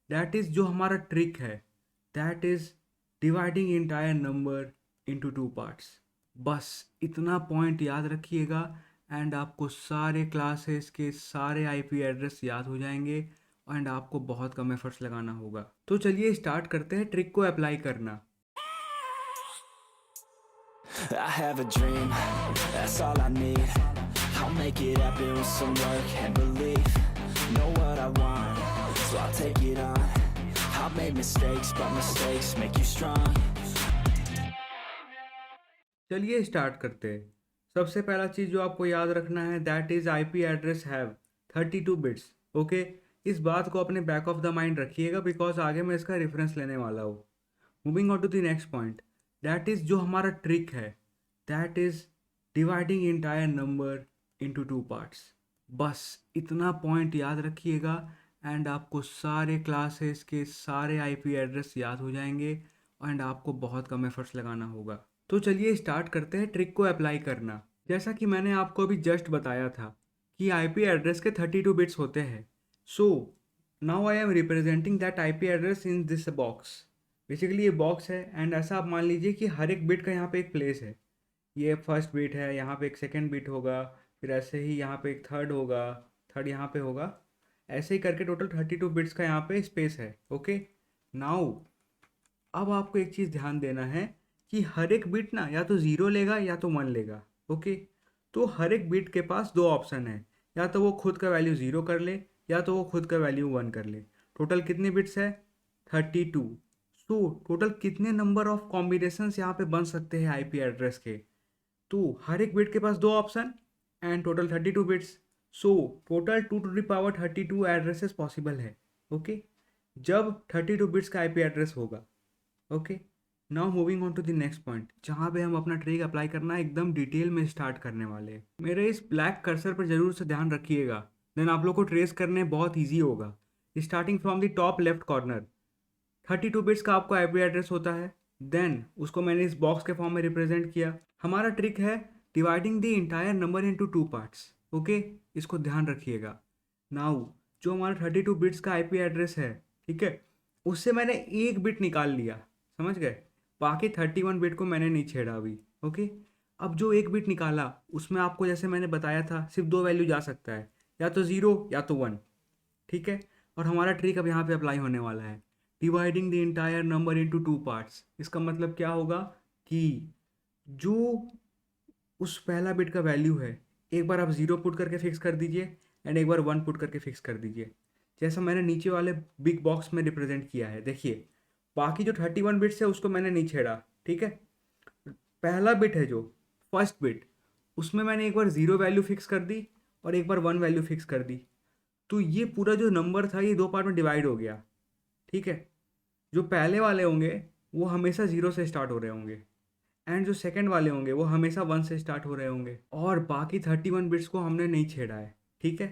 That is जो हमारा trick है, that is dividing entire number into two parts. बस इतना पॉइंट याद रखिएगा एंड आपको सारे क्लासेस के सारे आईपी एड्रेस याद हो जाएंगे एंड आपको बहुत कम एफर्ट्स लगाना होगा। तो चलिए स्टार्ट करते हैं ट्रिक को अप्लाई करना। I have a dream, that's all I need. I'll make it happen with some work and belief. Know what I want, so I'll take it on. I've made mistakes, but mistakes make you strong. चलिए start करते हैं। सबसे पहला चीज़ जो आपको याद रखना है that is IP address have 32 bits. Okay, इस बात को अपने बैक ऑफ द माइंड रखिएगा बिकॉज आगे मैं इसका रेफरेंस लेने वाला हूँ। Moving on to the next point, that is जो हमारा ट्रिक है, that is dividing entire number into two parts. बस इतना पॉइंट याद रखिएगा एंड आपको सारे क्लासेस के सारे आईपी एड्रेस याद हो जाएंगे एंड आपको बहुत कम एफर्ट्स लगाना होगा। तो चलिए स्टार्ट करते हैं ट्रिक को अप्लाई करना। जैसा कि मैंने आपको अभी जस्ट बताया था कि आईपी एड्रेस के 32 बिट्स होते हैं। So now I am representing that IP address in this box. Basically ये बॉक्स है एंड ऐसा आप मान लीजिए कि हर एक बिट का यहाँ पे एक प्लेस है। ये फर्स्ट बिट है, यहाँ पे एक सेकंड बिट होगा, फिर ऐसे ही यहाँ पे एक थर्ड होगा, थर्ड यहाँ पे होगा, ऐसे ही करके टोटल 32 बिट्स का यहाँ पे स्पेस है। ओके, नाउ अब आपको एक चीज़ ध्यान देना है कि हर एक बिट ना या तो ज़ीरो लेगा या तो वन लेगा। ओके, तो हर एक बिट के पास दो ऑप्शन है, या तो वो खुद का वैल्यू ज़ीरो कर ले या तो वो खुद का वैल्यू वन कर ले। टोटल कितने बिट्स है? 32। सो टोटल कितने नंबर ऑफ कॉम्बिनेशंस यहाँ पे बन सकते हैं आईपी एड्रेस के? तो हर एक बिट के पास दो option and total 32 bits. So total 2 to the power 32 addresses possible है। ओके, जब 32 बिट्स का आईपी एड्रेस होगा। Okay, now moving on to the next point जहाँ पे हम अपना ट्रिक अप्लाई करना एकदम डिटेल में स्टार्ट करने वाले हैं। मेरे इस ब्लैक कर्सर पर जरूर से ध्यान रखिएगा, देन आप लोग को ट्रेस करने बहुत ईजी होगा। Starting from the top left corner 32 bits का आपको आईपी एड्रेस होता है, देन उसको मैंने इस बॉक्स के फॉर्म में रिप्रेजेंट किया। हमारा ट्रिक है dividing the entire number into two parts. Okay, इसको ध्यान रखिएगा। नाउ जो हमारा 32 बिट्स का आईपी एड्रेस है, ठीक है, उससे मैंने एक बिट निकाल लिया, समझ गए? बाकी 31 बिट को मैंने नहीं छेड़ा अभी। ओके, अब जो एक बिट निकाला उसमें आपको जैसे मैंने बताया था सिर्फ दो वैल्यू जा सकता है, या तो ज़ीरो या तो वन। ठीक है, और हमारा ट्रिक अब यहाँ पे अप्लाई होने वाला है, dividing the entire number into two parts. इसका मतलब क्या होगा कि जो उस पहला बिट का वैल्यू है, एक बार आप ज़ीरो पुट करके फिक्स कर दीजिए एंड एक बार वन पुट करके फिक्स कर दीजिए, जैसा मैंने नीचे वाले बिग बॉक्स में रिप्रेजेंट किया है। देखिए, बाकी जो 31 बिट्स है उसको मैंने नहीं छेड़ा। ठीक है, पहला बिट है जो फर्स्ट बिट, उसमें मैंने एक बार ज़ीरो वैल्यू फिक्स कर दी और एक बार वन वैल्यू फिक्स कर दी। तो ये पूरा जो नंबर था ये दो पार्ट में डिवाइड हो गया। ठीक है, जो पहले वाले होंगे वो हमेशा ज़ीरो से स्टार्ट हो रहे होंगे एंड जो सेकंड वाले होंगे वो हमेशा वन से स्टार्ट हो रहे होंगे, और बाकी 31 बिट्स को हमने नहीं छेड़ा है। ठीक है,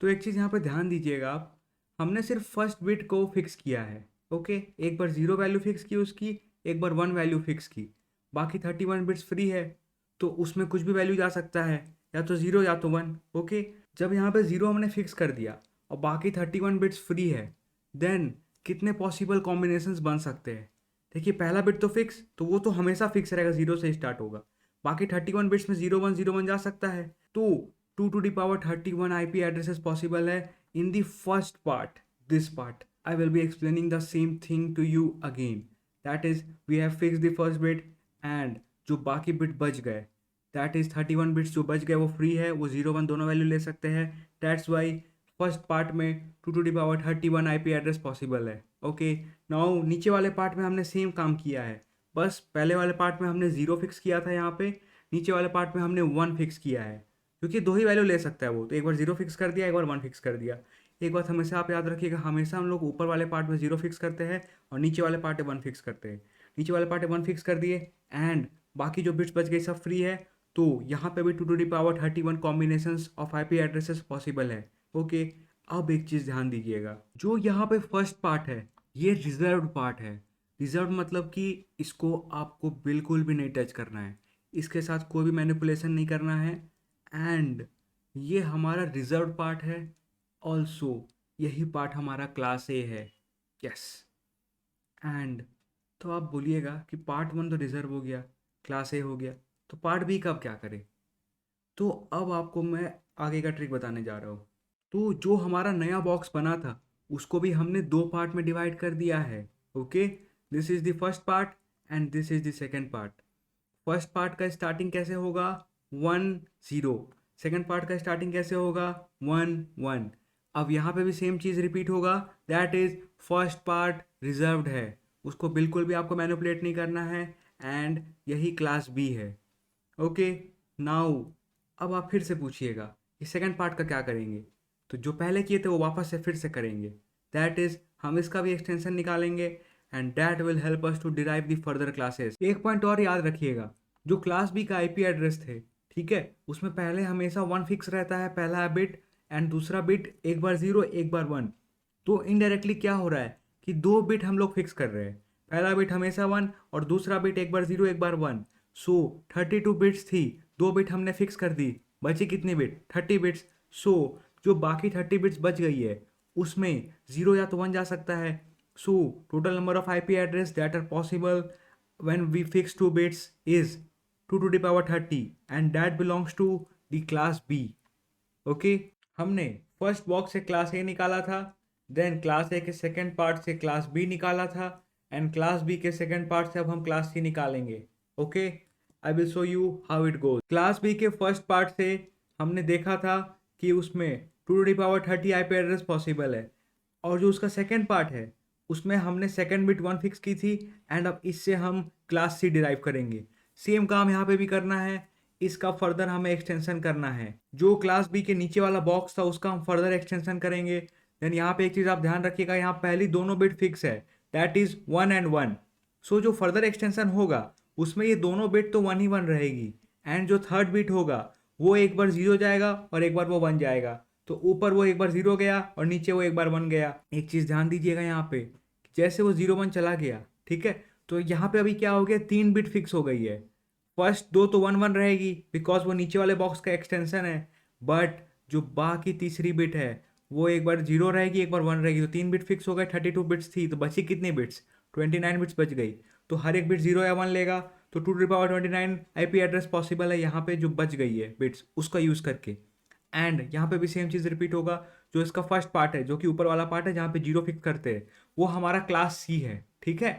तो एक चीज़ यहाँ पे ध्यान दीजिएगा आप, हमने सिर्फ फर्स्ट बिट को फिक्स किया है। ओके, एक बार ज़ीरो वैल्यू फिक्स की उसकी, एक बार वन वैल्यू फिक्स की, बाकी 31 बिट्स फ्री है, तो उसमें कुछ भी वैल्यू जा सकता है, या तो ज़ीरो या तो वन। ओके, जब यहाँ पे ज़ीरो हमने फिक्स कर दिया और बाकी 31 बिट्स फ्री है, देन कितने पॉसिबल कॉम्बिनेशंस बन सकते हैं? देखिए, पहला बिट तो फिक्स, तो वो तो हमेशा फिक्स रहेगा, जीरो से स्टार्ट होगा। बाकी 31 बिट्स में जीरो वन जा सकता है। तो 2 to the power 31 IP addresses possible है in the first part. This part I will be explaining the same thing to you again. That is we have fix the first bit and जो बाकी bit बच गए, that is 31 bits जो बच गए वो free है, वो जीरो वन दोनों वैल्यू ले सकते हैं। दैट्स वाई फर्स्ट पार्ट में 2 to the power 31 IP address possible है। ओके, नाउ नीचे वाले पार्ट में हमने सेम काम किया है, बस पहले वाले पार्ट में हमने ज़ीरो फिक्स किया था यहाँ पे, नीचे वाले पार्ट में हमने वन फिक्स किया है, क्योंकि दो ही वैल्यू ले सकता है वो, तो एक बार ज़ीरो फिक्स कर दिया, एक बार वन फिक्स कर दिया। एक बात हमेशा आप याद रखिएगा, हमेशा हम लोग ऊपर वाले पार्ट में ज़ीरो फिक्स करते हैं और नीचे वाले पार्ट में वन फिक्स करते हैं। नीचे वाले पार्ट में वन फिक्स कर दिए एंड बाकी जो बिट्स बच गई सब फ्री है, तो यहाँ पे भी 2 to the power 31 combinations of IP addresses possible है। ओके, अब एक चीज़ ध्यान दीजिएगा, जो यहाँ पे फर्स्ट पार्ट है ये रिजर्व्ड पार्ट है। रिजर्व मतलब कि इसको आपको बिल्कुल भी नहीं टच करना है, इसके साथ कोई भी मैनिपुलेशन नहीं करना है एंड ये हमारा रिजर्व्ड पार्ट है। ऑल्सो यही पार्ट हमारा क्लास ए है। यस। एंड तो आप बोलिएगा कि पार्ट वन तो रिजर्व हो गया, क्लास ए हो गया, तो पार्ट बी का अब क्या करें? तो अब आपको मैं आगे का ट्रिक बताने जा रहा हूँ। तो जो हमारा नया बॉक्स बना था उसको भी हमने दो पार्ट में डिवाइड कर दिया है। Okay, this is the first part and this is the second part. First part का स्टार्टिंग कैसे होगा? 1 0। सेकेंड पार्ट का स्टार्टिंग कैसे होगा? 1 1। अब यहाँ पे भी सेम चीज़ रिपीट होगा, that is first part reserved है, उसको बिल्कुल भी आपको मैनिपुलेट नहीं करना है, एंड यही क्लास बी है। ओके, नाउ अब आप फिर से पूछिएगा कि सेकंड पार्ट का क्या करेंगे? तो जो पहले किए थे वो वापस से फिर से करेंगे, दैट इज हम इसका भी एक्सटेंशन निकालेंगे and that will help us to derive the further classes. एक पॉइंट और याद रखिएगा, जो क्लास बी का आईपी एड्रेस थे, ठीक है, उसमें पहले हमेशा 1 फिक्स रहता है, पहला बिट, एंड दूसरा बिट एक बार 0 एक बार 1। तो इनडायरेक्टली क्या हो रहा है कि दो बिट हम लोग फिक्स कर रहे हैं, पहला बिट हमेशा 1 और दूसरा बिट एक बार 0 एक बार 1। सो 32 बिट्स थी, दो बिट हमने फिक्स कर दी, बची कितनी बिट? 30 बिट्स। सो जो बाकी 30 बिट्स बच गई है उसमें 0 या तो 1 जा सकता है। So total number of IP address that are possible when we fix two bits is 2 to the power 30 and that belongs to the class B। Okay, हमने फर्स्ट बॉक्स से क्लास ए निकाला था, देन क्लास ए के second part से class B निकाला था, and class B के second part से अब हम क्लास सी निकालेंगे। Okay, I will show you how it goes. Class B के फर्स्ट पार्ट से हमने देखा था कि उसमें 2 to the power 30 IP address possible है, और जो उसका सेकेंड पार्ट है उसमें हमने सेकेंड बिट 1 फिक्स की थी, एंड अब इससे हम क्लास सी डिराइव करेंगे। सेम काम यहाँ पे भी करना है, इसका फर्दर हमें एक्सटेंशन करना है। जो क्लास बी के नीचे वाला बॉक्स था उसका हम फर्दर एक्सटेंशन करेंगे। देन यहाँ पे एक चीज़ आप ध्यान रखिएगा, यहाँ पहली दोनों बिट फिक्स है, दैट इज 1 and 1। सो जो फर्दर एक्सटेंशन होगा उसमें ये दोनों बिट तो 1 ही 1 रहेगी, एंड जो थर्ड बिट होगा वो एक बार 0 जाएगा और एक बार वो 1 जाएगा। तो ऊपर वो एक बार 0 गया और नीचे वो एक बार 1 गया। एक चीज़ ध्यान दीजिएगा यहाँ पे, जैसे वो 0 1 चला गया, ठीक है, तो यहाँ पे अभी क्या हो गया, 3 बिट फिक्स हो गई है। फर्स्ट दो तो 1 1 रहेगी बिकॉज वो नीचे वाले बॉक्स का एक्सटेंशन है, बट जो बाकी तीसरी बिट है वो एक बार 0 रहेगी एक बार 1 रहेगी, तो 3 बिट फिक्स हो गए। 32 बिट्स थी तो बची कितनी बिट्स? 29 बिट्स बच गई। तो हर एक बिट 0 या 1 लेगा, तो 2 to the power 29 IP address possible है यहाँ पे जो बच गई है बिट्स उसका यूज़ करके। एंड यहाँ पे भी सेम चीज़ रिपीट होगा, जो इसका फर्स्ट पार्ट है जो कि ऊपर वाला पार्ट है जहाँ पे 0 फिक्स करते हैं वो हमारा क्लास सी है, ठीक है।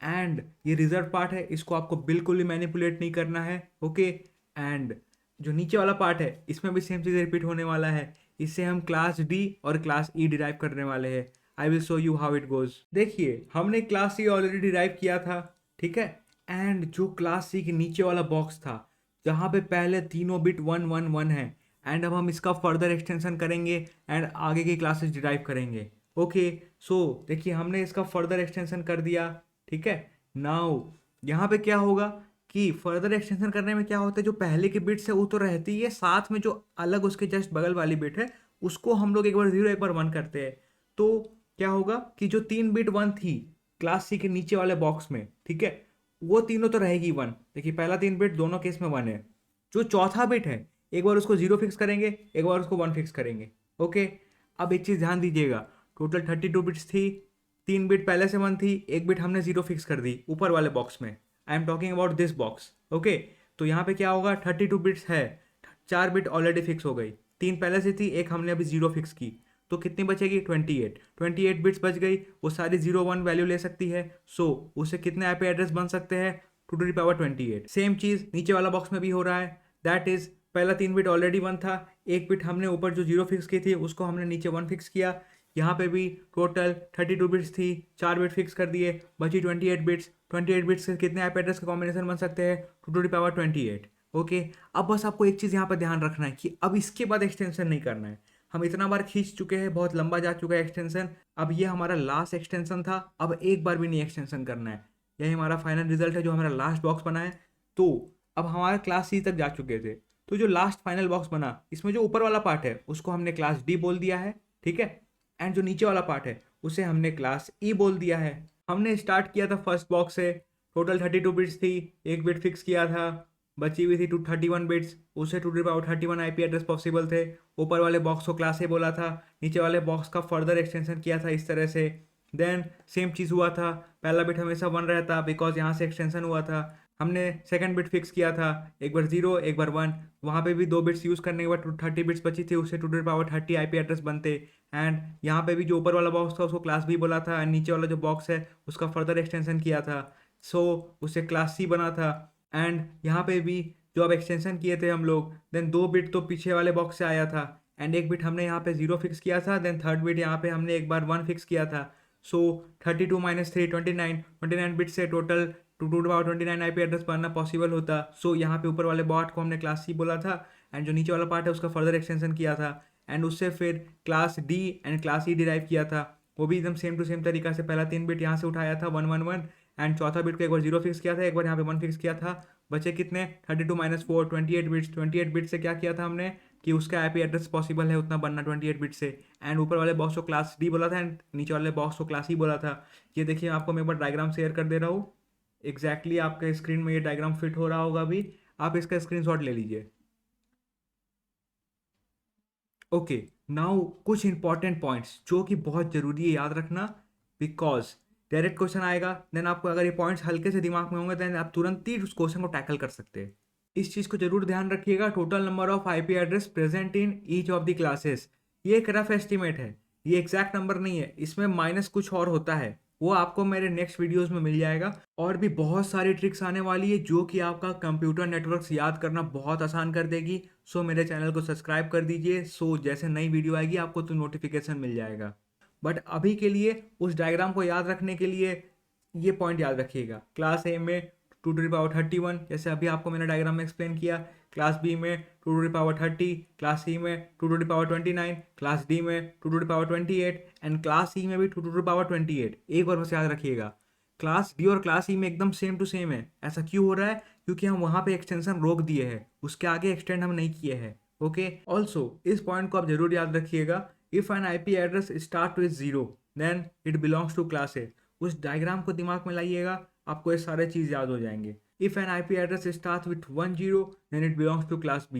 एंड ये रिजर्व पार्ट है, इसको आपको बिल्कुल भी मैनिपुलेट नहीं करना है। ओके, एंड जो नीचे वाला पार्ट है इसमें भी सेम चीज़ रिपीट होने वाला है, इससे हम क्लास डी और क्लास ई डिराइव करने वाले हैं। आई will show you how it goes. देखिए हमने क्लास सी ऑलरेडी डिराइव किया था, ठीक है, एंड जो क्लास सी के नीचे वाला बॉक्स था जहाँ पे पहले तीनों बिट 1 1 1 है, एंड अब हम इसका फर्दर एक्सटेंशन करेंगे एंड आगे की क्लासेस डिराइव करेंगे। ओके, सो देखिए हमने इसका फर्दर एक्सटेंशन कर दिया, ठीक है। नाउ यहाँ पे क्या होगा कि फर्दर एक्सटेंशन करने में क्या होता है, जो पहले की बिट्स है वो तो रहती ही है, साथ में जो अलग उसके जस्ट बगल वाली बिट है उसको हम लोग एक बार 0 एक बार 1 करते हैं। तो क्या होगा कि जो 3 बिट 1 थी क्लास सी के नीचे वाले बॉक्स में, ठीक है, वो तीनों तो रहेगी 1। देखिए पहला 3 बिट दोनों केस में 1 है। जो चौथा बिट है एक बार उसको 0 फिक्स करेंगे एक बार उसको 1 फिक्स करेंगे। ओके, अब एक चीज़ ध्यान दीजिएगा, टोटल 32 बिट्स थी, 3 बिट पहले से 1 थी, एक बिट हमने 0 फिक्स कर दी ऊपर वाले बॉक्स में। I am talking about this box. Okay, तो यहाँ पे क्या होगा, 32 बिट्स है, 4 बिट ऑलरेडी फिक्स हो गई, 3 पहले से थी, एक हमने अभी 0 फिक्स की, तो कितनी बचेगी? 28 बिट्स बच गई, वो सारी 0 1 वैल्यू ले सकती है। सो उससे कितने आईपी एड्रेस बन सकते हैं? 2 to the power 28। सेम चीज़ नीचे वाला बॉक्स में भी हो रहा है, दैट इज पहला 3 बिट ऑलरेडी 1 था, एक बिट हमने ऊपर जो 0 फिक्स की थी उसको हमने नीचे 1 फिक्स किया। यहाँ पे भी टोटल 32 बिट्स थी, 4 बिट फिक्स कर दिए, बची 28 बिट्स। 28 बिट्स से कितने आईपी एड्रेस के कॉम्बिनेशन बन सकते हैं? 2 to the power 28। ओके, अब बस आपको एक चीज़ यहाँ पर ध्यान रखना है कि अब इसके बाद एक्सटेंशन नहीं करना है। हम इतना बार खींच चुके हैं, बहुत लंबा जा चुका है एक्सटेंशन, अब ये हमारा लास्ट एक्सटेंशन था, अब एक बार भी नहीं एक्सटेंशन करना है। यही हमारा फाइनल रिजल्ट है जो हमारा लास्ट बॉक्स बना है। तो अब हमारा क्लास सी तक जा चुके थे, तो जो लास्ट फाइनल बॉक्स बना इसमें जो ऊपर वाला पार्ट है उसको हमने क्लास डी बोल दिया है, ठीक है, एंड जो नीचे वाला पार्ट है उसे हमने क्लास ई बोल दिया है। हमने स्टार्ट किया था फर्स्ट बॉक्स से, टोटल 32 बिट्स थी, एक बिट फिक्स किया था, बची हुई थी 31 बिट्स, उससे 2 to the power 31 IP address possible थे। ऊपर वाले बॉक्स को क्लास ए बोला था, नीचे वाले बॉक्स का फर्दर एक्सटेंशन किया था इस तरह से, देन सेम चीज़ हुआ था, पहला बिट हमेशा 1 रहता बिकॉज यहाँ से एक्सटेंशन हुआ था। हमने सेकंड बिट फिक्स किया था, एक बार 0 एक बार 1, वहाँ पे भी 2 बिट्स यूज़ करने के बाद 30 बिट्स बची थी, उससे 2 to the power 30 IP address बनते। एंड यहाँ पे भी जो ऊपर वाला बॉक्स था उसको क्लास बी बोला था, एंड नीचे वाला जो बॉक्स है उसका फर्दर एक्सटेंशन किया था, सो उससे क्लास सी बना था। एंड यहाँ पे भी जो अब एक्सटेंशन किए थे हम लोग, देन 2 बिट तो पीछे वाले बॉक्स से आया था, एंड एक बिट हमने यहाँ पे 0 फिक्स किया था, देन थर्ड बिट यहाँ पे हमने एक बार 1 फिक्स किया था। सो 32 - 3 29 बिट से total 2 to the power 29 IP address बनना पॉसिबल होता। सो यहाँ पे ऊपर वाले पार्ट को हमने क्लास सी बोला था, एंड जो नीचे वाला पार्ट है उसका फर्दर एक्सटेंशन किया था, एंड उससे फिर class D and class E derive किया था। वो भी एकदम सेम टू सेम तरीका से पहला 3 बिट यहाँ से उठाया था 1 1 1, एंड चौथा बिट को एक बार 0 फिक्स किया था, एक बार यहाँ पे 1 फिक्स किया था। बचे कितने 32 - 4 28 बिट्स। 28 बिट से क्या किया था हमने कि उसका आईपी एड्रेस पॉसिबल है उतना बनना 28 बिट से, एंड ऊपर वाले बॉक्स को क्लास डी बोला था एंड नीचे वाले बॉक्स को क्लास ई बोला था। ये देखिए आपको मैं एक बार डायग्राम शेयर कर दे रहा हूँ, एग्जैक्टली आपके स्क्रीन में ये डायग्राम फिट हो रहा होगा अभी, आप इसका स्क्रीनशॉट ले लीजिए। ओके, नाउ कुछ इंपॉर्टेंट पॉइंट्स जो कि बहुत ज़रूरी है याद रखना, बिकॉज डायरेक्ट क्वेश्चन आएगा, देन आपको अगर ये पॉइंट्स हल्के से दिमाग में होंगे देन आप तुरंत ही उस क्वेश्चन को टैकल कर सकते हैं। इस चीज़ को जरूर ध्यान रखिएगा, total number of IP address present in each of the classes, ये एक रफ एस्टिमेट है, ये एग्जैक्ट नंबर नहीं है, इसमें माइनस कुछ और होता है, वो आपको मेरे नेक्स्ट वीडियोस में मिल जाएगा। और भी बहुत सारी ट्रिक्स आने वाली है जो कि आपका कंप्यूटर नेटवर्क्स याद करना बहुत आसान कर देगी। सो मेरे चैनल को सब्सक्राइब कर दीजिए, सो जैसे नई वीडियो आएगी आपको तो नोटिफिकेशन मिल जाएगा। बट अभी के लिए उस डायग्राम को याद रखने के लिए ये पॉइंट याद रखिएगा, क्लास ए में 2 टू द पावर 31, जैसे अभी आपको मैंने डायग्राम में एक्सप्लेन किया, क्लास बी में 2 to the power 30, class C में 2 to the power 29, class D में 2 to the power 28, and class C में भी 2 टू द पावर 28। एक बार बस याद रखिएगा, क्लास डी और क्लास सी में एकदम सेम टू सेम है। ऐसा क्यों हो रहा है? क्योंकि हम वहाँ पे एक्सटेंशन रोक दिए हैं, उसके आगे एक्सटेंड हम नहीं किए हैं। ओके, ऑल्सो इस पॉइंट को आप जरूर याद रखिएगा, if an I P address start with 0 then it belongs to class A. उस डायग्राम को दिमाग में लाइएगा, आपको ये सारे चीज़ याद हो जाएंगे। If an IP address starts with 10, then it belongs to class B.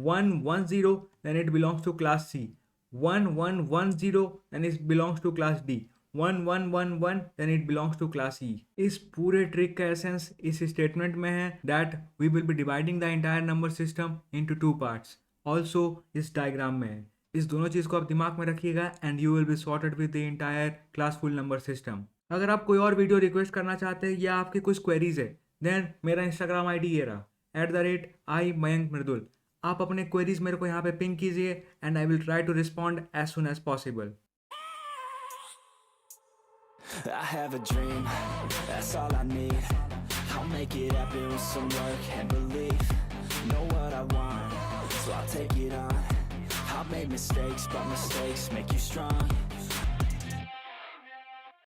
110, then it belongs to class C. 1110, then it belongs to class D. 1111, then it belongs to class E. इस पूरे ट्रिक का essence इस statement में है that we will be dividing the entire number system into 2 parts. Also इस diagram में है। इस दोनों चीज़ को आप दिमाग में रखिएगा and you will be sorted with the entire class full number system. अगर आप कोई और वीडियो रिक्वेस्ट करना चाहते हैं या आपकी कुछ क्वेरीज है, देन मेरा इंस्टाग्राम आईडी ये रहा @i_mayank_mridul। आप अपने क्वेरीज मेरे को यहाँ पे पिंग कीजिए and I will try to respond as soon as possible. I have a dream, that's all I need. I'll make it happen with some work and belief. Know what I want, so I'll take it on. I've made mistakes, but mistakes make you strong.